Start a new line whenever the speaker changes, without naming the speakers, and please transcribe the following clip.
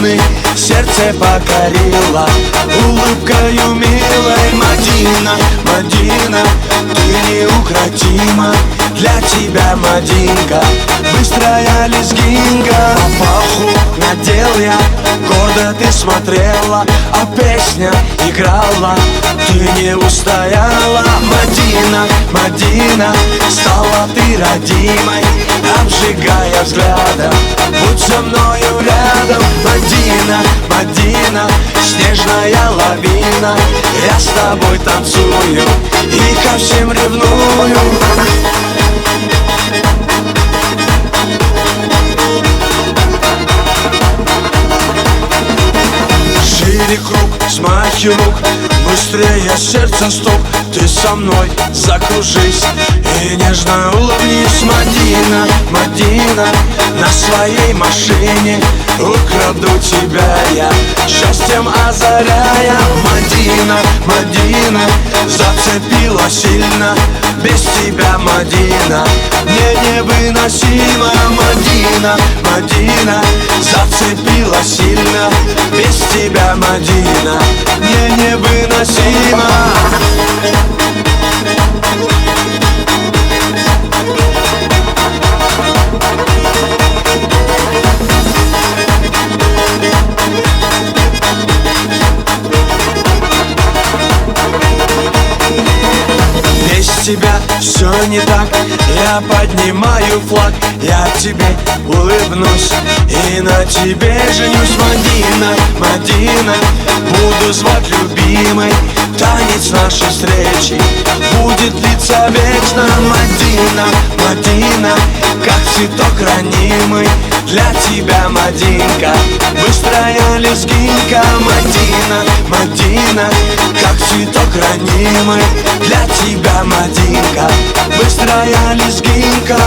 Мадины сердце покорила улыбкою милой. Мадина, Мадина, ты неукротима. Для тебя, Мадинка, быстрая лезгинка. Папаху надел я, гордо ты смотрела, а песня играла, ты не устояла. Мадина, Мадина, стала ты родимой, обжигая взглядом, будь со мною рядом. Мадина, Мадина, снежная лавина, я с тобой танцую и ко всем ревную. Шире круг, смахи рук, быстрее сердце стук. Ты со мной закружись и нежно улыбнись. Мадина, Мадина, на своей машине украду тебя я, счастьем озаряя. Мадина, Мадина, зацепила сильно, без тебя, Мадина, мне невыносимо. Мадина, Мадина, зацепила сильно, без тебя, Мадина, мне невыносимо. Без тебя все не так, я поднимаю флаг, я тебе улыбнусь и на тебе женюсь. Мадина, Мадина, буду звать любимой, танец нашей встречи будет длиться вечно. Мадина, Мадина, как цветок ранимый, для тебя, Мадинка, быстрая лезгинка. Мадина, Мадина, как цветок ранимый, для тебя, Мадинка, быстрая лезгинка.